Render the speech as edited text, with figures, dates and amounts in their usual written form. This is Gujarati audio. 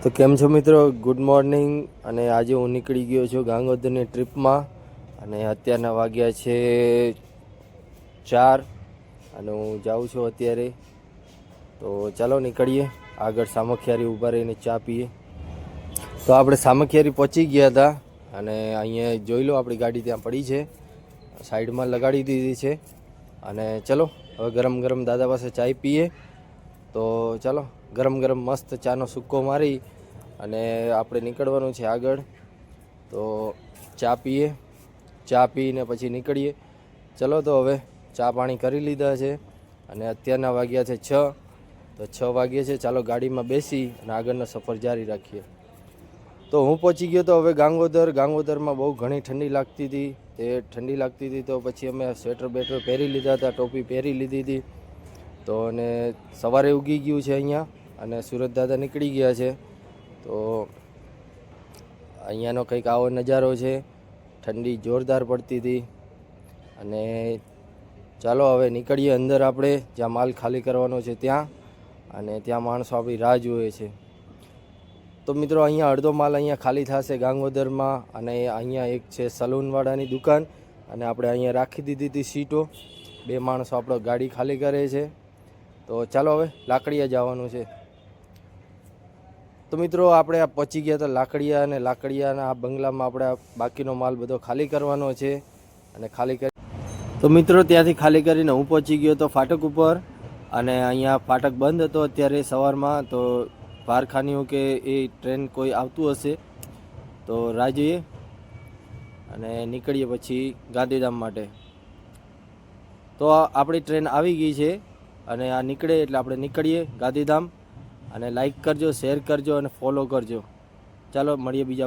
તો કેમ છો મિત્રો, ગુડ મોર્નિંગ। અને આજે હું નીકળી ગયો છું ગાંગોદરની ટ્રીપમાં અને અત્યારના વાગ્યા છે 4 અને હું જાઉં છું અત્યારે। તો ચાલો નીકળીએ, આગળ સામખિયારી ઊભા રહીને ચા પીએ। તો આપણે સામખિયારી પહોંચી ગયા હતા અને અહીંયા જોઈ લો આપણી ગાડી ત્યાં પડી છે, સાઈડમાં લગાડી દીધી છે। અને ચલો હવે ગરમ ગરમ દાદા પાસે ચાય પીએ। તો ચાલો ગરમ ગરમ મસ્ત ચાનો સૂકો મારી અને આપણે નીકળવાનું છે આગળ। તો ચા પીએ, ચા પીને પછી નીકળીએ। ચલો તો હવે ચા પાણી કરી લીધા છે અને અત્યારના વાગ્યા છે 6। તો 6 વાગ્યે છે, ચાલો ગાડીમાં બેસી અને આગળનો સફર જારી રાખીએ। તો હું પહોંચી ગયો તો હવે ગાંગોદરમાં બહુ ઘણી ઠંડી લાગતી હતી। તે ઠંડી લાગતી હતી તો પછી અમે સ્વેટર બેટર પહેરી લીધા હતા, ટોપી પહેરી લીધી હતી। તો અને સવારે ઉગી ગયું છે અહીંયા અને સુરત દાદા નીકળી ગયા છે। તો અહીંયાનો કંઈક આવો નજારો છે, ઠંડી જોરદાર પડતી હતી। અને ચાલો હવે નીકળીએ અંદર આપણે, જ્યાં માલ ખાલી કરવાનો છે ત્યાં, અને ત્યાં માણસો આપણી રાહ જુએ છે। તો મિત્રો અહીંયા અડધો માલ અહીંયા ખાલી થશે ગાંગોદરમાં, અને અહીંયા એક છે સલૂનવાળાની દુકાન, અને આપણે અહીંયા રાખી દીધી હતી સીટો। 2 માણસો આપણો ગાડી ખાલી કરે છે। તો ચાલો હવે લાકડીયા જવાનું છે। તો મિત્રો આપણે આ પહોંચી ગયા હતા લાકડીયા, અને લાકડીયાના આ બંગલામાં આપણે બાકીનો માલ બધો ખાલી કરવાનો છે। અને ખાલી કરી તો મિત્રો ત્યાંથી ખાલી કરીને હું પહોંચી ગયો હતો ફાટક ઉપર, અને અહીંયા ફાટક બંધ હતો અત્યારે સવારમાં। તો ભારખાનીઓ કે એ ટ્રેન કોઈ આવતું હશે તો રાહ જોઈએ અને નીકળીએ પછી ગાંધીધામ માટે। તો આપણી ટ્રેન આવી ગઈ છે અને આ નીકળે એટલે આપણે નીકળીએ ગાંધીધામ। અને લાઈક કરજો, શેર કરજો અને ફોલો કરજો। ચાલો મળીએ બીજા